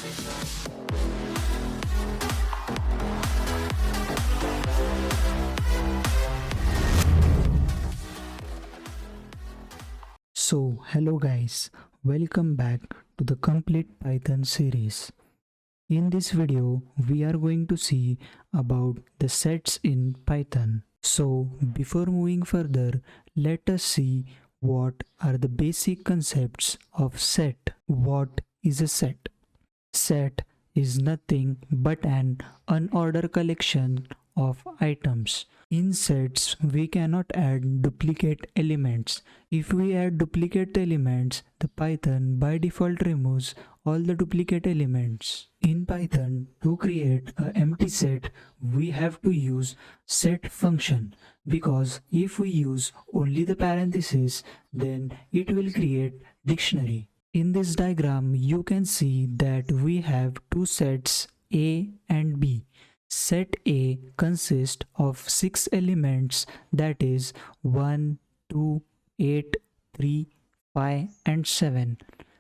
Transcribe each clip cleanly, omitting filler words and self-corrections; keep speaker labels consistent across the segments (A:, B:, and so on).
A: So hello guys, welcome back to the complete Python series. In this video, we are going to see about the sets in Python. So before moving further, let us see what are the basic concepts of set. What is a set? Set is nothing but an unordered collection of items. In sets, we cannot add duplicate elements. If we add duplicate elements, the Python by default removes all the duplicate elements. In Python, to create an empty set, we have to use set function, because if we use only the parentheses, then it will create dictionary. In this diagram, you can see that we have two sets A and B. Set A consists of 6 elements, that is 1, 2, 8, 3, 5 and 7.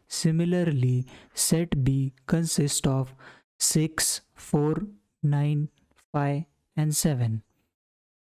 A: Similarly, set B consists of 6, 4, 9, 5 and 7.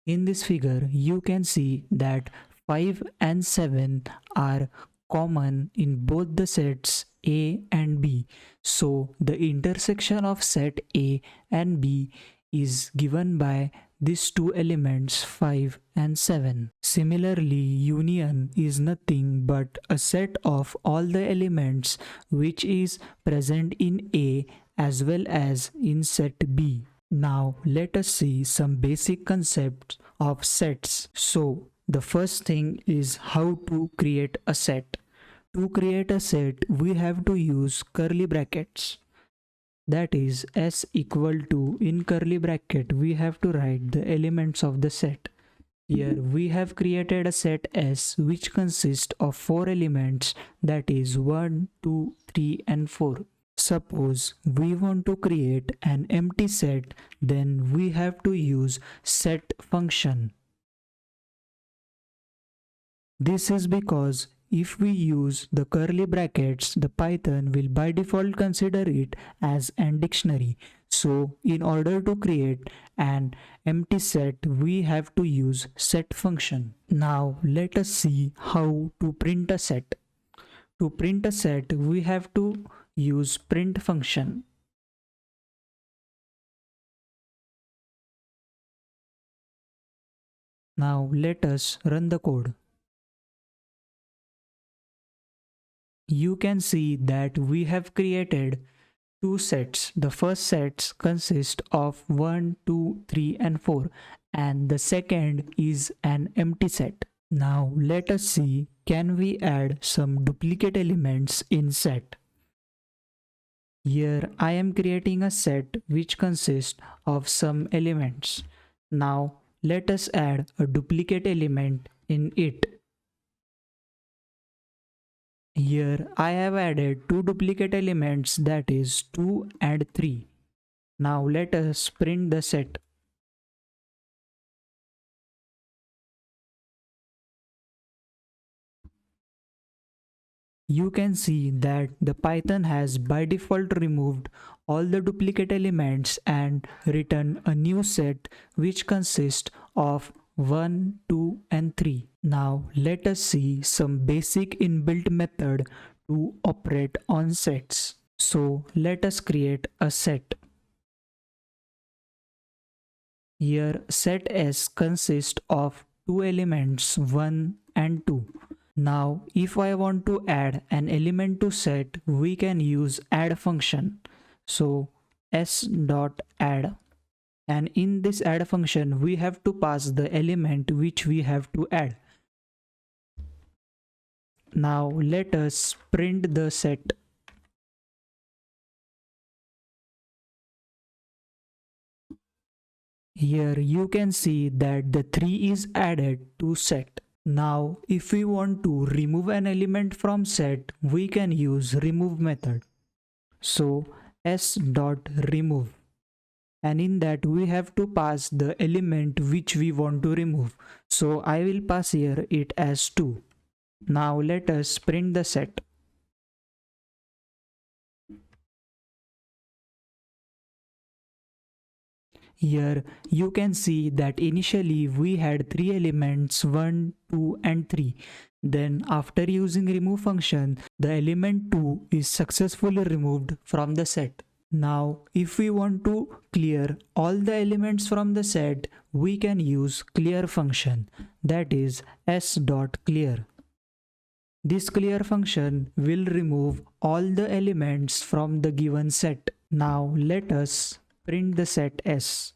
A: In this figure, you can see that 5 and 7 are common in both the sets A and B. So the intersection of set A and B is given by these two elements 5 and 7. Similarly, union is nothing but a set of all the elements which is present in A as well as in set B. Now let us see some basic concepts of sets. So the first thing is how to create a set. To create a set, we have to use curly brackets. That is S equal to, in curly bracket we have to write the elements of the set. Here we have created a set S which consists of 4 elements, that is 1, 2, 3 and 4. Suppose we want to create an empty set, then we have to use set function. This is because if we use the curly brackets, the Python will by default consider it as an dictionary. So in order to create an empty set, we have to use set function. Now let us see how to print a set. To print a set, we have to use print function. Now let us run the code. You can see that we have created two sets. The first set consists of 1, 2, 3 and 4, and the second is an empty set. Now let us see, can we add some duplicate elements in set. Here I am creating a set which consists of some elements. Now let us add a duplicate element in it. Here I have added two duplicate elements, that is 2 and 3. Now let us print the set. You can see that the Python has by default removed all the duplicate elements and written a new set which consists of 1, 2 and 3. Now let us see some basic inbuilt method to operate on sets. So let us create a set. Here set S consists of two elements 1 and 2. Now if I want to add an element to set, we can use add function. So s.add. And in this add function, we have to pass the element which we have to add. Now let us print the set. Here you can see that the 3 is added to set. Now if we want to remove an element from set, we can use remove method. So s.remove. And in that we have to pass the element which we want to remove. So I will pass here it as 2. Now let us print the set. Here you can see that initially we had 3 elements 1, 2 and 3. Then after using remove function, the element 2 is successfully removed from the set. Now if we want to clear all the elements from the set, we can use clear function, that is s.clear. This clear function will remove all the elements from the given set. Now let us print the set S.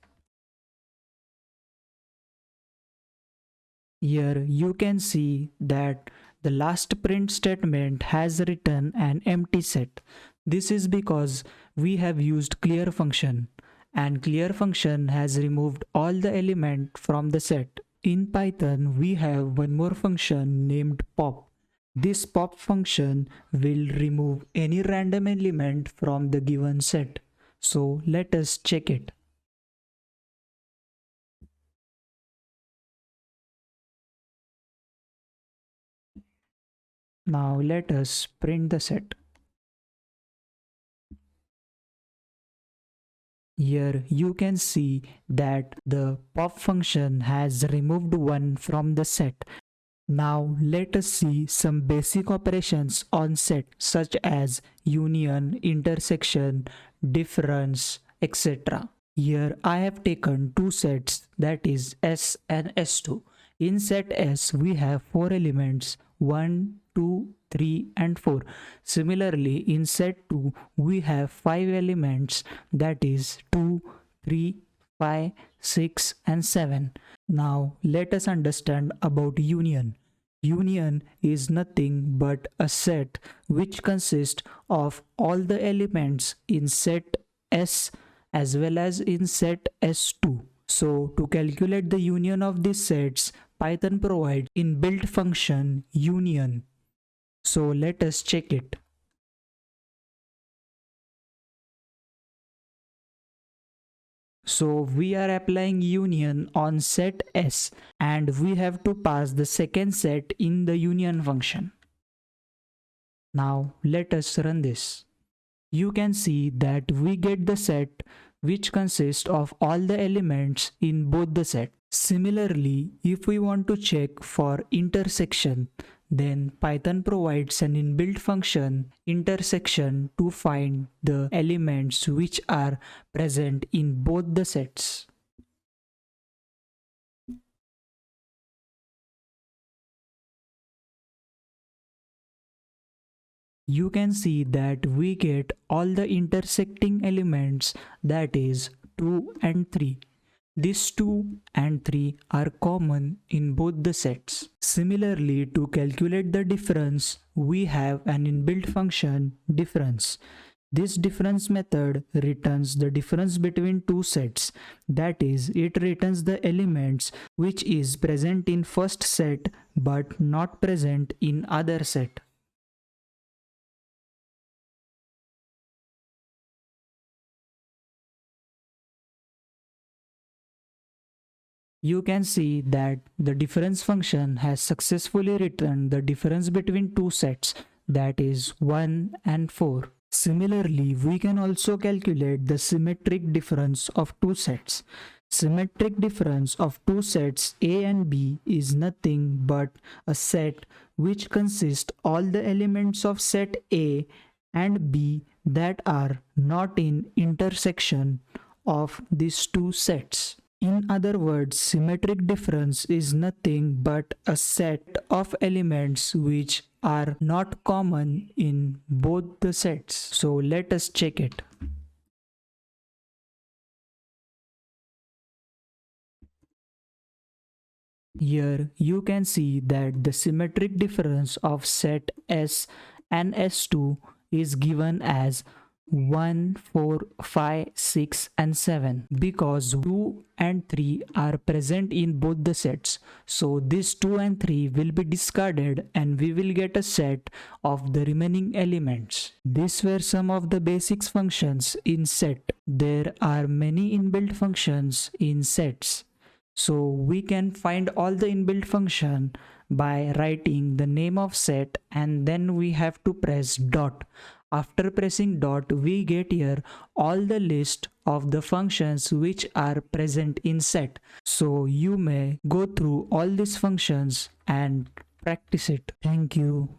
A: Here you can see that the last print statement has written an empty set. This is because we have used clear function, and clear function has removed all the element from the set. In Python we have one more function named pop. This pop function will remove any random element from the given set. So let us check it. Now let us print the set. Here you can see that the pop function has removed 1 from the set. Now let us see some basic operations on set such as union, intersection, difference, etc. Here I have taken two sets, that is S and S2. In set S we have 4 elements 1, 2, 3 and 4. Similarly in set 2 we have 5 elements, that is 2, 3, 5, 6 and 7. Now let us understand about union. Union is nothing but a set which consists of all the elements in set S as well as in set S2. So to calculate the union of these sets, Python provides inbuilt function union. So let us check it. So we are applying union on set S and we have to pass the second set in the union function. Now let us run this. You can see that we get the set which consists of all the elements in both the set. Similarly, if we want to check for intersection, then Python provides an inbuilt function intersection to find the elements which are present in both the sets. You can see that we get all the intersecting elements, that is 2 and 3. These 2 and 3 are common in both the sets. Similarly, to calculate the difference, we have an inbuilt function difference. This difference method returns the difference between two sets. That is, it returns the elements which is present in first set but not present in other set. You can see that the difference function has successfully returned the difference between two sets, that is 1 and 4. Similarly, we can also calculate the symmetric difference of two sets. Symmetric difference of two sets A and B is nothing but a set which consists all the elements of set A and B that are not in intersection of these two sets. In other words, symmetric difference is nothing but a set of elements which are not common in both the sets. So let us check it. Here you can see that the symmetric difference of set S and S2 is given as 1, 4, 5, 6 and 7 because 2 and 3 are present in both the sets. So these 2 and 3 will be discarded and we will get a set of the remaining elements. These were some of the basics functions in set. There are many inbuilt functions in sets. So we can find all the inbuilt function by writing the name of set and then we have to press dot. After pressing dot, we get here all the list of the functions which are present in set. So you may go through all these functions and practice it. Thank you.